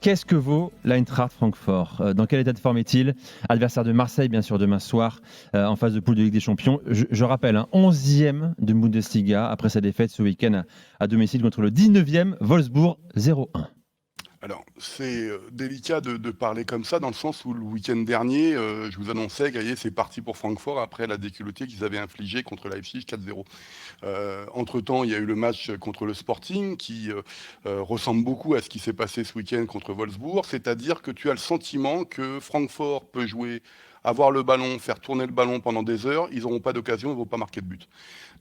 Qu'est-ce que vaut l'Eintracht Francfort? Dans quel état de forme est-il? Adversaire de Marseille, bien sûr, demain soir, en phase de poule de Ligue des Champions. Je rappelle, 11e de Bundesliga après sa défaite ce week-end à domicile contre le 19e Wolfsburg 0-1. Alors, c'est délicat de parler comme ça, dans le sens où le week-end dernier, je vous annonçais que c'est parti pour Francfort après la déculottée qu'ils avaient infligée contre Leipzig 4-0. Entre-temps, il y a eu le match contre le Sporting qui ressemble beaucoup à ce qui s'est passé ce week-end contre Wolfsburg, c'est-à-dire que tu as le sentiment que Francfort peut jouer, avoir le ballon, faire tourner le ballon pendant des heures, ils n'auront pas d'occasion, ils ne vont pas marquer de but.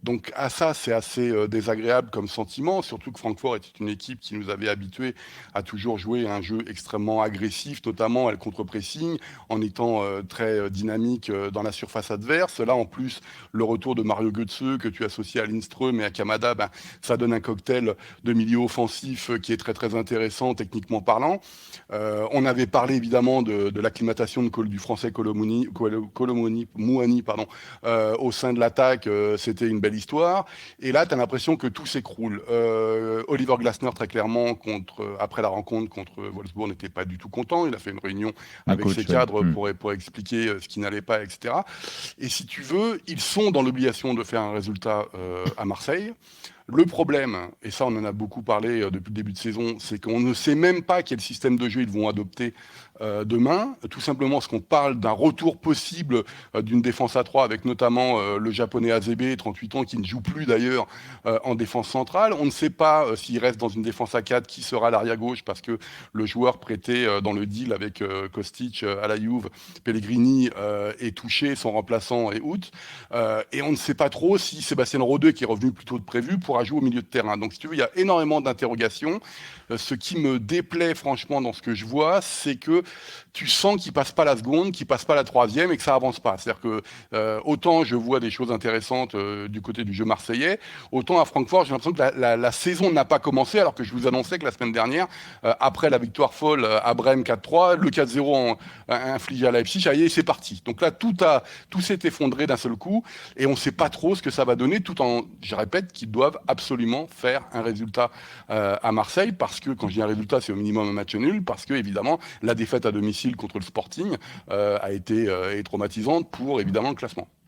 Donc à ça, c'est assez désagréable comme sentiment, surtout que Francfort était une équipe qui nous avait habitués à toujours jouer un jeu extrêmement agressif, notamment à le contre-pressing, en étant très dynamique dans la surface adverse. Là, en plus, le retour de Mario Götze, que tu associes à Lindström et à Kamada, ça donne un cocktail de milieu offensif qui est très très intéressant, techniquement parlant. On avait parlé évidemment de l'acclimatation du français Colomoni, Mouani, au sein de l'attaque, c'était une belle histoire. Et là, tu as l'impression que tout s'écroule. Oliver Glasner, très clairement, après la rencontre contre Wolfsburg, n'était pas du tout content. Il a fait une réunion avec ses cadres pour expliquer ce qui n'allait pas, etc. Et si tu veux, ils sont dans l'obligation de faire un résultat à Marseille. Le problème, et ça on en a beaucoup parlé depuis le début de saison, c'est qu'on ne sait même pas quel système de jeu ils vont adopter demain. Tout simplement parce qu'on parle d'un retour possible d'une défense à 3 avec notamment le japonais Azebe, 38 ans, qui ne joue plus d'ailleurs en défense centrale. On ne sait pas s'il reste dans une défense à 4, qui sera l'arrière gauche, parce que le joueur prêté dans le deal avec Kostic à la Juve, Pellegrini, est touché, son remplaçant est out. Et on ne sait pas trop si Sébastien Rodeux, qui est revenu plus tôt que prévu, pourra jouer au milieu de terrain. Donc si tu veux, il y a énormément d'interrogations. Ce qui me déplaît franchement dans ce que je vois, c'est que tu sens qu'il passe pas la seconde, qu'il passe pas la troisième et que ça avance pas. C'est-à-dire que autant je vois des choses intéressantes du côté du jeu marseillais, autant à Francfort, j'ai l'impression que la saison n'a pas commencé, alors que je vous annonçais que la semaine dernière, après la victoire folle à Brême 4-3, le 4-0 infligé à Leipzig, c'est parti. Donc là, tout s'est effondré d'un seul coup et on sait pas trop ce que ça va donner, tout en, je répète, qu'ils doivent absolument faire un résultat à Marseille, parce que quand je dis un résultat, c'est au minimum un match nul, parce que évidemment la défaite à domicile contre le Sporting a été traumatisante pour évidemment le classement.